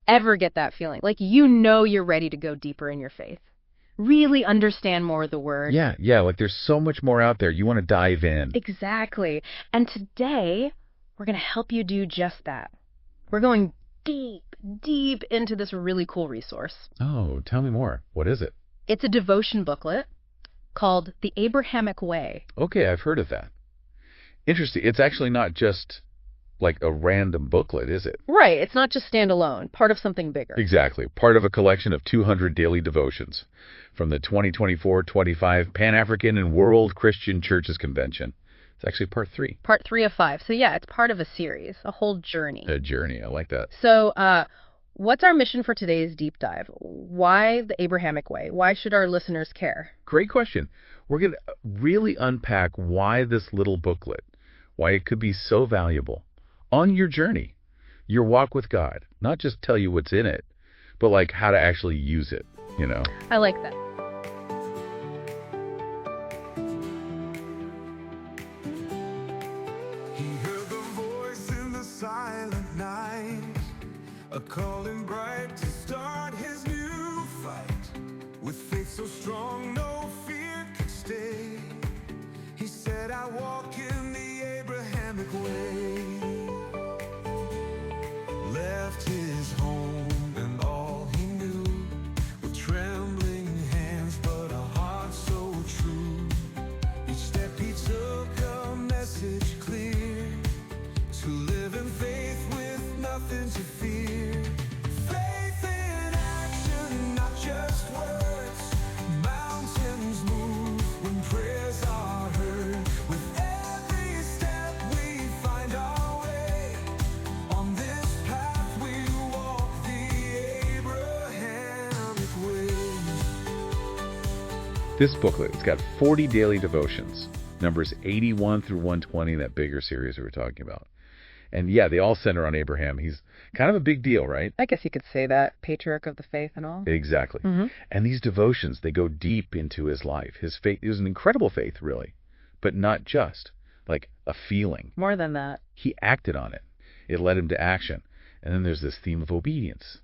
ever get that feeling, like you're ready to go deeper in your faith, really understand more of the Word. Yeah, like there's so much more out there. You want to dive in. Exactly. And today, we're going to help you do just that. We're going deep into this really cool resource. Oh, tell me more. What is it? It's a devotion booklet called The Abrahamic Way. Okay, I've heard of that. Interesting. It's actually not just like a random booklet, is it? Right. It's not just standalone, part of something bigger. Exactly. Part of a collection of 200 daily devotions from the 2024-25 Pan-African and World Christian Churches Convention. It's actually part 3. Part 3 of 5. So yeah, it's part of a series, a whole journey. A journey. I like that. So what's our mission for today's deep dive? Why the Abrahamic Way? Why should our listeners care? Great question. We're going to really unpack why this little booklet, why it could be so valuable on your journey, your walk with God. Not just tell you what's in it, but like how to actually use it, you know? I like that. He heard the voice in the silent night, a calling bright to start his new fight. With faith so strong, no fear could stay. He said, I walk in the Abrahamic way. Left his home and all he knew, with trembling hands but a heart so true. Each step he took, a message clear, to live in faith with nothing to fear. Faith in action, not just words. Mountains move when prayers are heard. With every step we find our way. On this path we walk the Abrahamic way. This booklet, it's got 40 daily devotions, numbers 81 through 120, that bigger series we were talking about. And yeah, they all center on Abraham. He's kind of a big deal, right? I guess you could say that, patriarch of the faith and all. Exactly. Mm-hmm. And these devotions, they go deep into his life. His faith, it was an incredible faith, really, but not just like a feeling. More than that. He acted on it. It led him to action. And then there's this theme of obedience.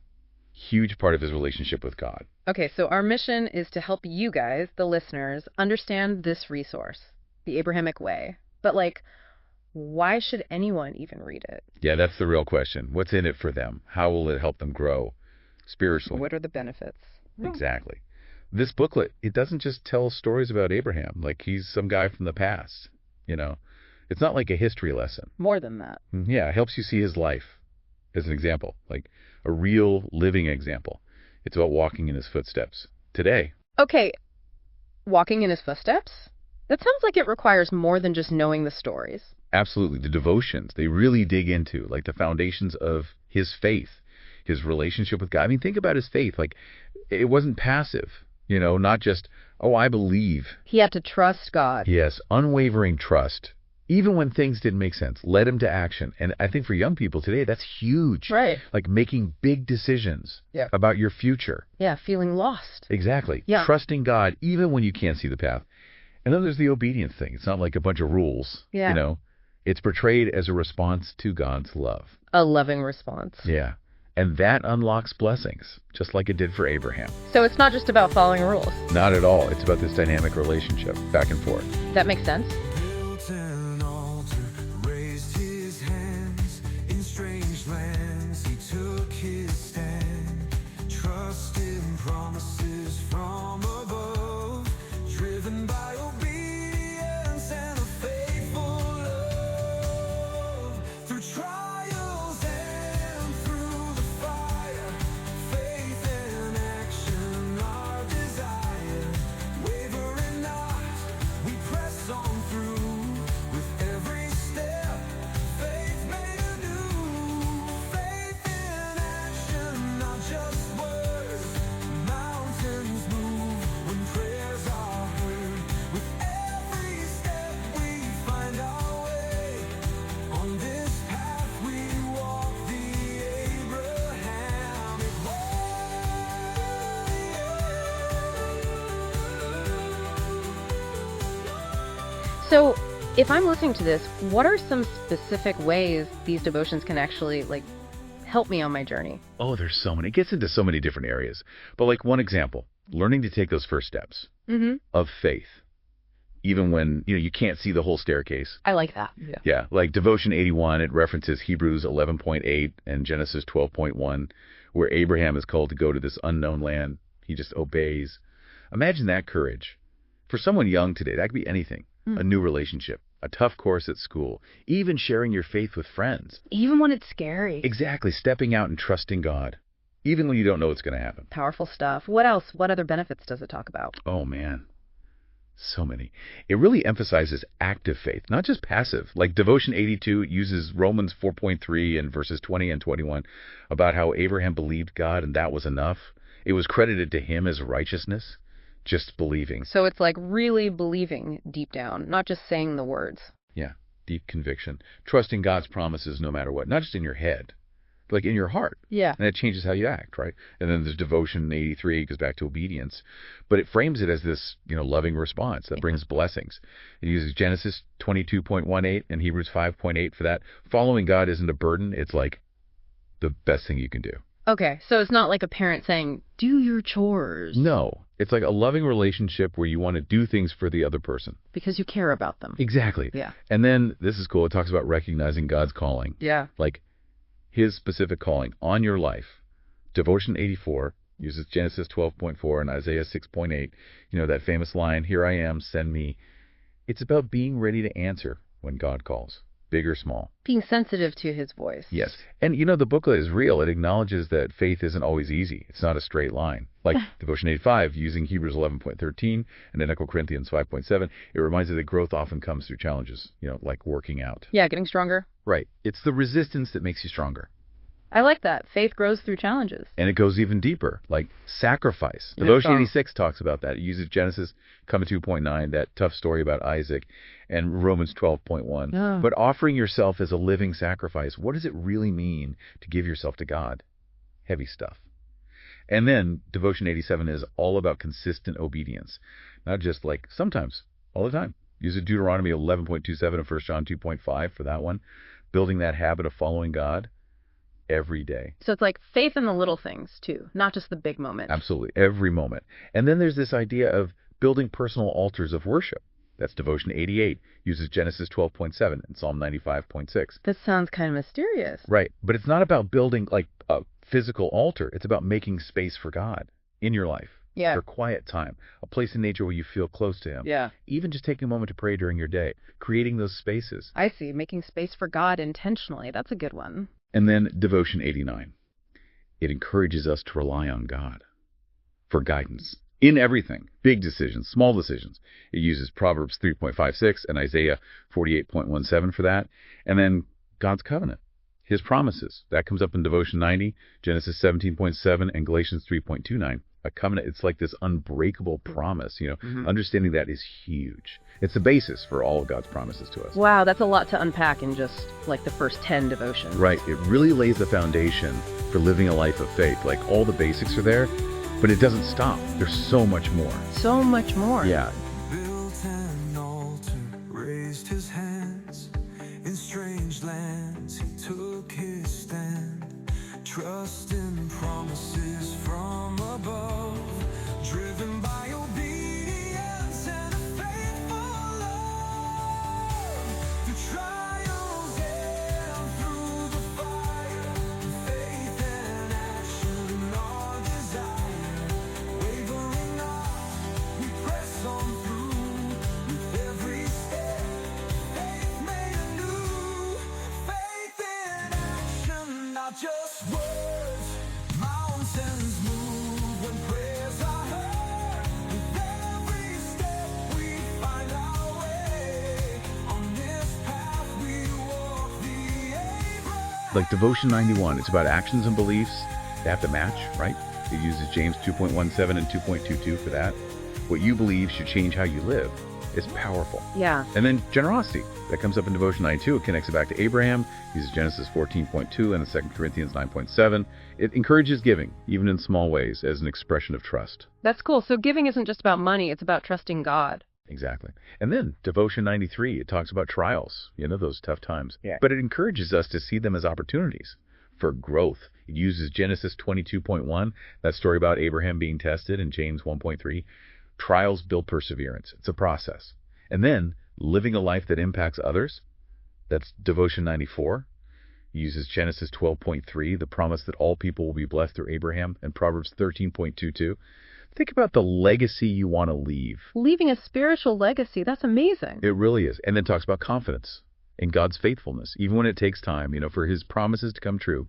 Huge part of his relationship with God. Okay, so our mission is to help you guys, the listeners, understand this resource, the Abrahamic Way. But like, why should anyone even read it? Yeah, that's the real question. What's in it for them? How will it help them grow spiritually? What are the benefits? Exactly. This booklet, it doesn't just tell stories about Abraham, like he's some guy from the past, you know. It's not like a history lesson. More than that. Yeah, it helps you see his life as an example, like a real living example. It's about walking in his footsteps today. Okay, walking in his footsteps? That sounds like it requires more than just knowing the stories. Absolutely. The devotions, they really dig into like the foundations of his faith, his relationship with God. I mean, think about his faith. Like, it wasn't passive, you know, not just, oh, I believe. He had to trust God. Yes, unwavering trust. Even when things didn't make sense, led him to action. And I think for young people today, that's huge. Right. Like making big decisions about your future. Yeah, feeling lost. Exactly. Yeah. Trusting God even when you can't see the path. And then there's the obedience thing. It's not like a bunch of rules, Yeah. you know. It's portrayed as a response to God's love. A loving response. Yeah. And that unlocks blessings, just like it did for Abraham. So it's not just about following rules. Not at all. It's about this dynamic relationship, back and forth. That makes sense. Built an altar, raised his hands. In strange lands he took his stand. Trusting promises from above, driven by obedience and a faithful love. Through trials and through the fire, faith and action our desire. Wavering not, we press on through. With every step, faith made anew. Faith in action, not just words. Mountains move when prayers are heard. With every step we find our way. On this path we walk the Abrahamic way. So if I'm listening to this, what are some specific ways these devotions can actually help me on my journey? Oh, there's so many. It gets into so many different areas. But like one example, learning to take those first steps of faith, even when, you can't see the whole staircase. I like that. Yeah. Yeah, like Devotion 81, it references Hebrews 11.8 and Genesis 12.1, where Abraham is called to go to this unknown land. He just obeys. Imagine that courage. For someone young today, that could be anything. A new relationship, a tough course at school, even sharing your faith with friends. Even when it's scary. Exactly, stepping out and trusting God, even when you don't know what's going to happen. Powerful stuff. What else? What other benefits does it talk about? Oh, man. So many. It really emphasizes active faith, not just passive. Like Devotion 82 uses Romans 4.3 and verses 20 and 21 about how Abraham believed God and that was enough. It was credited to him as righteousness, just believing. So it's like really believing deep down, not just saying the words. Yeah, deep conviction. Trusting God's promises no matter what, not just in your head, but like in your heart. Yeah. And it changes how you act, right? And then there's Devotion 83, goes back to obedience. But it frames it as this, loving response that brings blessings. It uses Genesis 22.18 and Hebrews 5.8 for that. Following God isn't a burden. It's like the best thing you can do. Okay, so it's not like a parent saying, do your chores. No, it's like a loving relationship where you want to do things for the other person. Because you care about them. Exactly. Yeah. And then, this is cool, it talks about recognizing God's calling. Yeah. Like his specific calling on your life. Devotion 84 uses Genesis 12.4 and Isaiah 6.8. That famous line, "Here I am, send me." It's about being ready to answer when God calls, big or small. Being sensitive to his voice. Yes. And the booklet is real. It acknowledges that faith isn't always easy. It's not a straight line. Like Devotion 85, using Hebrews 11.13 and then 2 Corinthians 5.7, it reminds us that growth often comes through challenges, like working out. Yeah, getting stronger. Right. It's the resistance that makes you stronger. I like that. Faith grows through challenges. And it goes even deeper, like sacrifice. In a Devotion song. 86 talks about that. It uses Genesis 2.9, that tough story about Isaac, and Romans 12.1. Yeah. But offering yourself as a living sacrifice, what does it really mean to give yourself to God? Heavy stuff. And then Devotion 87 is all about consistent obedience. Not just like sometimes, all the time. Use Deuteronomy 11.27 and 1 John 2.5 for that one. Building that habit of following God every day. So it's like faith in the little things, too, not just the big moments. Absolutely. Every moment. And then there's this idea of building personal altars of worship. That's Devotion 88. Uses Genesis 12.7 and Psalm 95.6. That sounds kind of mysterious. Right. But it's not about building like a physical altar. It's about making space for God in your life. Yeah. For quiet time. A place in nature where you feel close to him. Yeah. Even just taking a moment to pray during your day. Creating those spaces. I see. Making space for God intentionally. That's a good one. And then Devotion 89. It encourages us to rely on God for guidance in everything. Big decisions, small decisions. It uses Proverbs 3.56 and Isaiah 48.17 for that. And then God's covenant, his promises. That comes up in Devotion 90, Genesis 17.7, and Galatians 3.29. A covenant, it's like this unbreakable promise. Understanding that is huge. It's the basis for all of God's promises to us. Wow, that's a lot to unpack in just like the first 10 devotions. Right. It really lays the foundation for living a life of faith. Like all the basics are there, but it doesn't stop. There's so much more. So much more. Yeah. Built an altar, raised his hands. In strange lands, he took his stand. Trusting promises from above. Driven by obedience and a faithful love. Through trials and through the fire. Faith and action, our desire. Wavering not, we press on through. With every step, faith made anew. Faith in action, not just words. Mountains move when prayers are heard. With every step, we find our way. On this path, we walk the Abrahamic. Like Devotion 91, it's about actions and beliefs. They have to match, right? It uses James 2.17 and 2.22 for that. What you believe should change how you live. It's powerful. Yeah. And then generosity. That comes up in Devotion 92. It connects it back to Abraham. Uses Genesis 14.2 and 2 Corinthians 9.7. It encourages giving, even in small ways, as an expression of trust. That's cool. So giving isn't just about money, it's about trusting God. Exactly. And then Devotion 93, it talks about trials, those tough times. Yeah. But it encourages us to see them as opportunities for growth. It uses Genesis 22.1, that story about Abraham being tested, and James 1.3. Trials build perseverance. It's a process. And then living a life that impacts others, that's Devotion 94. It uses Genesis 12.3, the promise that all people will be blessed through Abraham, and Proverbs 13.22. Think about the legacy you want to leave. Leaving a spiritual legacy, that's amazing. It really is. And then talks about confidence in God's faithfulness, even when it takes time, for his promises to come true.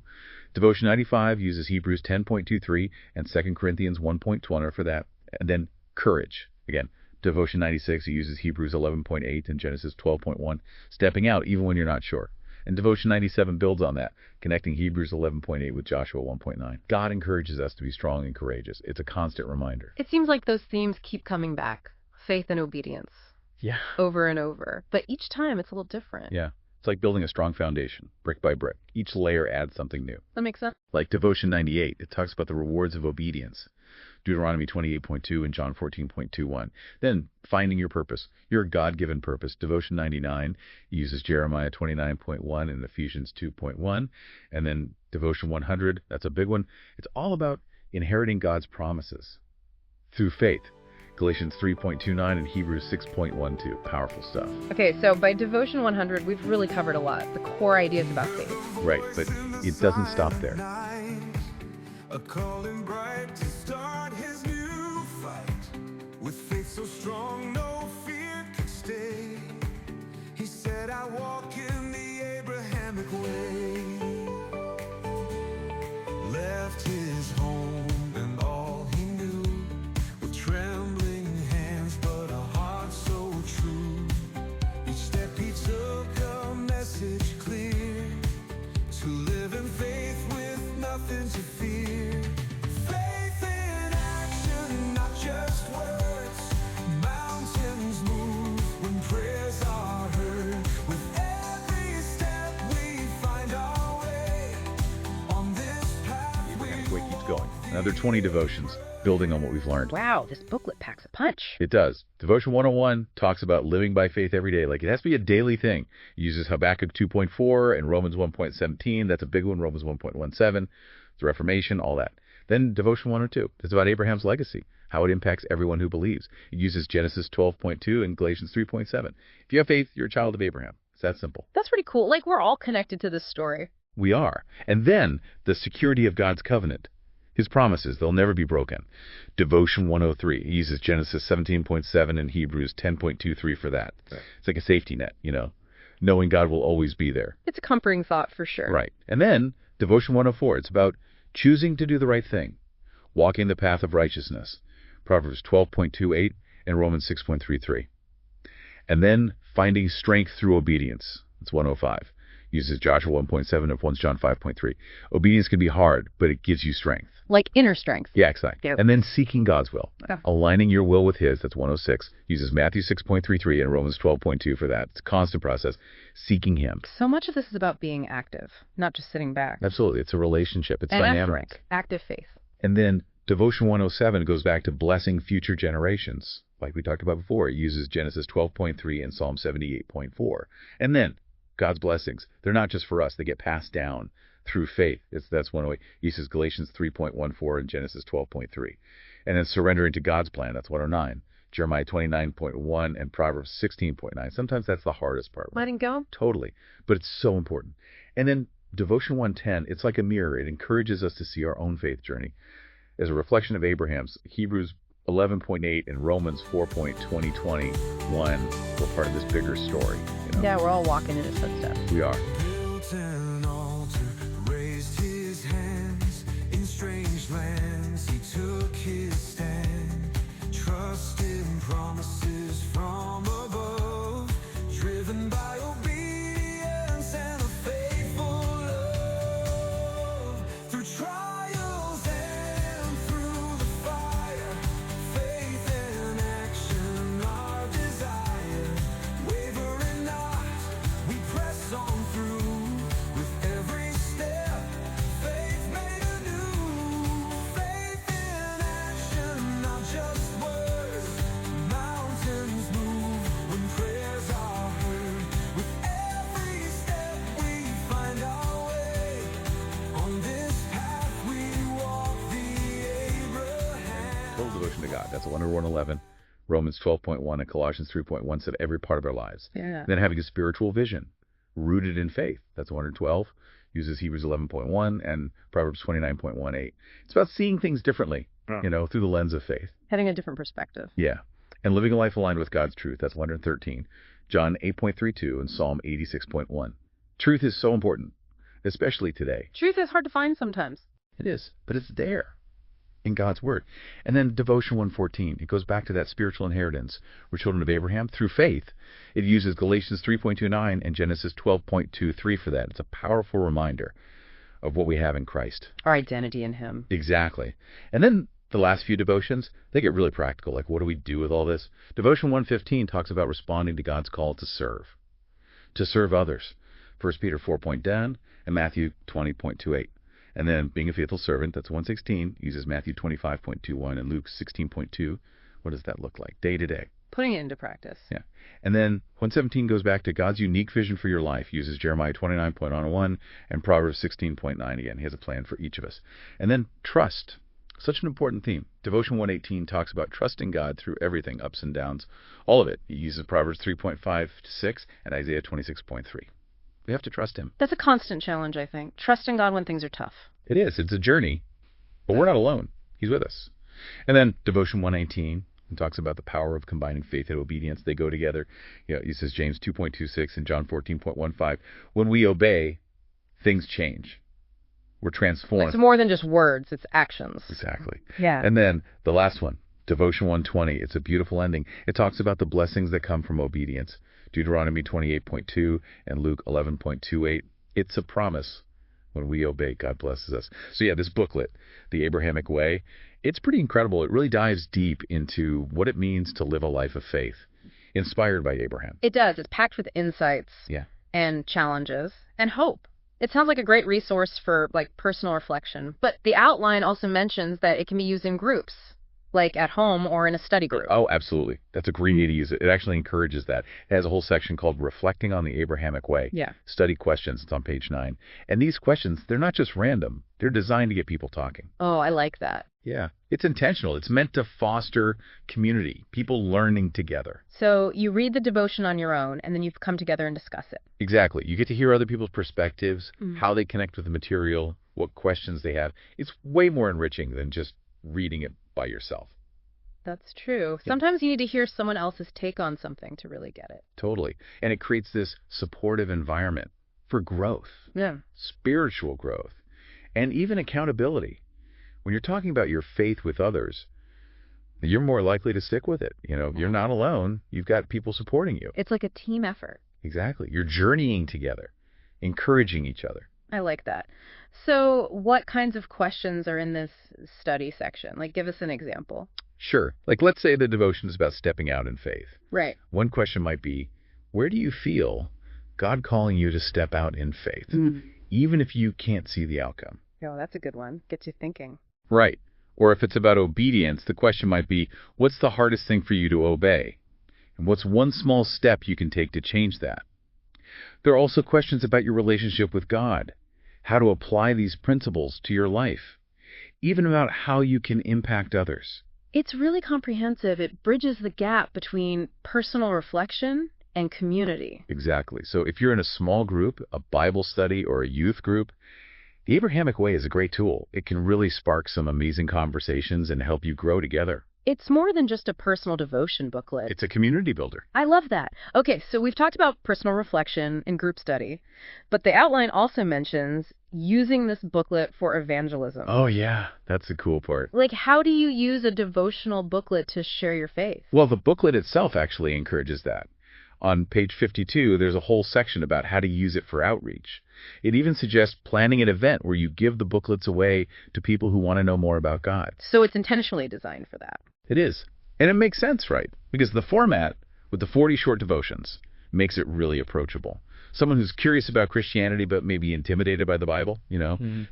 Devotion 95 uses Hebrews 10.23 and 2 Corinthians 1.20 for that. And then courage. Again, Devotion 96 uses Hebrews 11.8 and Genesis 12.1, stepping out even when you're not sure. And Devotion 97 builds on that, connecting Hebrews 11.8 with Joshua 1.9. God encourages us to be strong and courageous. It's a constant reminder. It seems like those themes keep coming back. Faith and obedience. Yeah. Over and over. But each time it's a little different. Yeah. It's like building a strong foundation, brick by brick. Each layer adds something new. That makes sense. Like Devotion 98, it talks about the rewards of obedience. Deuteronomy 28.2 and John 14.21. Then finding your purpose, your God-given purpose. Devotion 99 uses Jeremiah 29.1 and Ephesians 2.1. And then Devotion 100, that's a big one. It's all about inheriting God's promises through faith. Galatians 3.29 and Hebrews 6.12. Powerful stuff. Okay, so by Devotion 100, we've really covered a lot. The core ideas about faith. Right, but it doesn't stop there. A calling bright to start his new fight. With faith so strong, no fear could stay. He said, I walk in the Abrahamic way. Left his home and all he knew, with trembling hands, but a heart so true. Each step he took, a message clear, to live in faith with nothing to fear. Faith in action, not just words. Mountains move when prayers are heard. With every step we find our way. On this path we Abraham's Way keeps going. Another 20 devotions, building on what we've learned. Wow, this booklet packs a punch. It does. Devotion 101 talks about living by faith every day. Like, it has to be a daily thing. It uses Habakkuk 2.4 and Romans 1.17. That's a big one. Romans 1.17. The Reformation, all that. Then Devotion 102. It's about Abraham's legacy, how it impacts everyone who believes. It uses Genesis 12.2 and Galatians 3.7. If you have faith, you're a child of Abraham. It's that simple. That's pretty cool. Like, we're all connected to this story. We are. And then the security of God's covenant. His promises, they'll never be broken. Devotion 103. It uses Genesis 17.7 and Hebrews 10.23 for that. Right. It's like a safety net, knowing God will always be there. It's a comforting thought for sure. Right. And then Devotion 104. It's about choosing to do the right thing, walking the path of righteousness. Proverbs 12.28 and Romans 6.33. And then finding strength through obedience. It's 105. Uses Joshua 1.7 and 1 John 5.3. Obedience can be hard, but it gives you strength. Like inner strength. Yeah, exactly. Yep. And then seeking God's will. Yeah. Aligning your will with his, that's 106. Uses Matthew 6.33 and Romans 12.2 for that. It's a constant process. Seeking him. So much of this is about being active, not just sitting back. Absolutely. It's a relationship. It's and dynamic. Active faith. And then Devotion 107 goes back to blessing future generations. Like we talked about before, it uses Genesis 12.3 and Psalm 78.4. And then God's blessings. They're not just for us. They get passed down through faith. That's one way. He uses Galatians 3.14 and Genesis 12.3. And then surrendering to God's plan. That's 109. Jeremiah 29.1 and Proverbs 16.9. Sometimes that's the hardest part. Right? Letting go? Totally. But it's so important. And then Devotion 110, it's like a mirror. It encourages us to see our own faith journey as a reflection of Abraham's. Hebrews 11.8 and Romans 4.2021 were part of this bigger story. Yeah, we're all walking in his footsteps. We are. built an altar, raised his hands in strange lands. He took his stand, trusting promises from above, driven by obedience and a faithful love. Through trials and through the fire, faith and action our desire. Wavering not, we press on through. Total devotion to God. That's 111. Romans 12.1 and Colossians 3.1 said every part of our lives. Yeah. Then having a spiritual vision rooted in faith. That's 112. Uses Hebrews 11.1 and Proverbs 29.18. It's about seeing things differently, through the lens of faith. Having a different perspective. Yeah. And living a life aligned with God's truth. That's 113. John 8.32 and Psalm 86.1. Truth is so important, especially today. Truth is hard to find sometimes. It is, but it's there in God's Word. And then Devotion 114, it goes back to that spiritual inheritance. We're children of Abraham through faith. It uses Galatians 3.29 and Genesis 12.23 for that. It's a powerful reminder of what we have in Christ. Our identity in Him. Exactly. And then the last few devotions, they get really practical. Like, what do we do with all this? Devotion 115 talks about responding to God's call to serve others. 1 Peter 4.10 and Matthew 20.28. And then being a faithful servant, that's 116, uses Matthew 25.21 and Luke 16.2. What does that look like? Day to day. Putting it into practice. Yeah. And then 117 goes back to God's unique vision for your life, uses Jeremiah 29.1 and Proverbs 16.9 again. He has a plan for each of us. And then trust. Such an important theme. Devotion 118 talks about trusting God through everything, ups and downs, all of it. He uses Proverbs 3.5 to 6 and Isaiah 26.3. We have to trust Him. That's a constant challenge, I think. Trusting God when things are tough. It is. It's a journey, but we're not alone. He's with us. And then Devotion 119 talks about the power of combining faith and obedience. They go together. He says James 2.26 and John 14.15. When we obey, things change. We're transformed. It's more than just words. It's actions. Exactly. Yeah. And then the last one, Devotion 120. It's a beautiful ending. It talks about the blessings that come from obedience. Deuteronomy 28.2 and Luke 11.28. It's a promise. When we obey, God blesses us. So yeah, this booklet, The Abrahamic Way, it's pretty incredible. It really dives deep into what it means to live a life of faith, inspired by Abraham. It does. It's packed with insights and challenges and hope. It sounds like a great resource for personal reflection, but the outline also mentions that it can be used in groups, like at home or in a study group. Oh, absolutely. That's a great way to use it. It actually encourages that. It has a whole section called Reflecting on the Abrahamic Way. Yeah. Study questions. It's on page 9. And these questions, they're not just random. They're designed to get people talking. Oh, I like that. Yeah. It's intentional. It's meant to foster community, people learning together. So you read the devotion on your own, and then you come together and discuss it. Exactly. You get to hear other people's perspectives, how they connect with the material, what questions they have. It's way more enriching than just reading it by yourself. That's true. Sometimes you need to hear someone else's take on something to really get it. Totally. And it creates this supportive environment for growth. Yeah. Spiritual growth. And even accountability. When you're talking about your faith with others, you're more likely to stick with it. You're not alone. You've got people supporting you. It's like a team effort. Exactly. You're journeying together, encouraging each other. I like that. So what kinds of questions are in this study section? Give us an example. Sure. Let's say the devotion is about stepping out in faith. Right. One question might be, where do you feel God calling you to step out in faith, even if you can't see the outcome? Oh, that's a good one. Gets you thinking. Right. Or if it's about obedience, the question might be, what's the hardest thing for you to obey? And what's one small step you can take to change that? There are also questions about your relationship with God, how to apply these principles to your life, even about how you can impact others. It's really comprehensive. It bridges the gap between personal reflection and community. Exactly. So if you're in a small group, a Bible study, or a youth group, the Abrahamic Way is a great tool. It can really spark some amazing conversations and help you grow together. It's more than just a personal devotion booklet. It's a community builder. I love that. Okay, so we've talked about personal reflection and group study, but the outline also mentions using this booklet for evangelism. Oh, yeah. That's the cool part. How do you use a devotional booklet to share your faith? Well, the booklet itself actually encourages that. On page 52, there's a whole section about how to use it for outreach. It even suggests planning an event where you give the booklets away to people who want to know more about God. So it's intentionally designed for that. It is. And it makes sense, right? Because the format with the 40 short devotions makes it really approachable. Someone who's curious about Christianity but maybe intimidated by the Bible,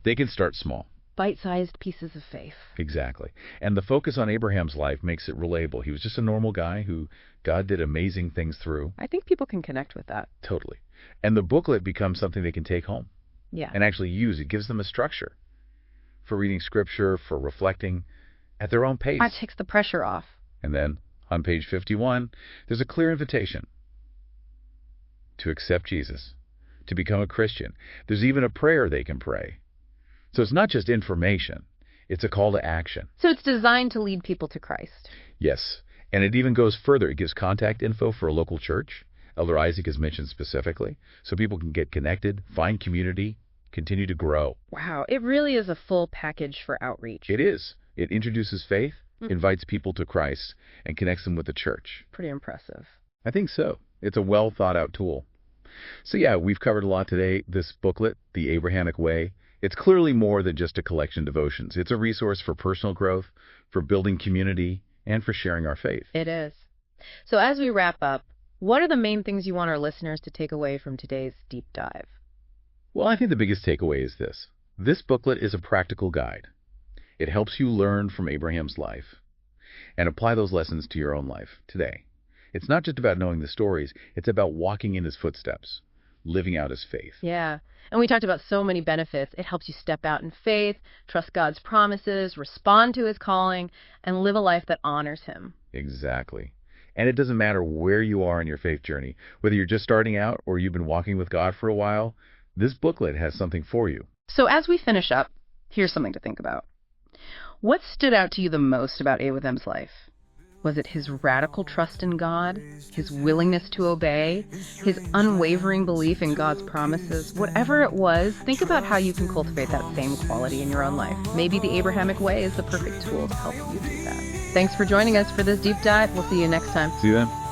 they can start small. Bite-sized pieces of faith. Exactly. And the focus on Abraham's life makes it relatable. He was just a normal guy who God did amazing things through. I think people can connect with that. Totally. And the booklet becomes something they can take home. Yeah. And actually use. It gives them a structure for reading scripture, for reflecting, at their own pace. That takes the pressure off. And then, on page 51, there's a clear invitation to accept Jesus, to become a Christian. There's even a prayer they can pray. So it's not just information, it's a call to action. So it's designed to lead people to Christ. Yes, and it even goes further. It gives contact info for a local church. Elder Isaac is mentioned specifically, so people can get connected, find community, continue to grow. Wow, it really is a full package for outreach. It is. It introduces faith, invites people to Christ, and connects them with the church. Pretty impressive. I think so. It's a well thought out tool. So yeah, we've covered a lot today. This booklet, The Abrahamic Way, it's clearly more than just a collection of devotions. It's a resource for personal growth, for building community, and for sharing our faith. It is. So as we wrap up, what are the main things you want our listeners to take away from today's deep dive? Well, I think the biggest takeaway is this. This booklet is a practical guide. It helps you learn from Abraham's life and apply those lessons to your own life today. It's not just about knowing the stories, it's about walking in his footsteps, living out his faith. Yeah, and we talked about so many benefits. It helps you step out in faith, trust God's promises, respond to his calling, and live a life that honors him. Exactly. And it doesn't matter where you are in your faith journey, whether you're just starting out or you've been walking with God for a while, this booklet has something for you. So as we finish up, here's something to think about. What stood out to you the most about Abraham's life? Was it his radical trust in God, his willingness to obey, his unwavering belief in God's promises? Whatever it was, think about how you can cultivate that same quality in your own life. Maybe the Abrahamic Way is the perfect tool to help you do that. Thanks for joining us for this deep dive. We'll see you next time. See you then.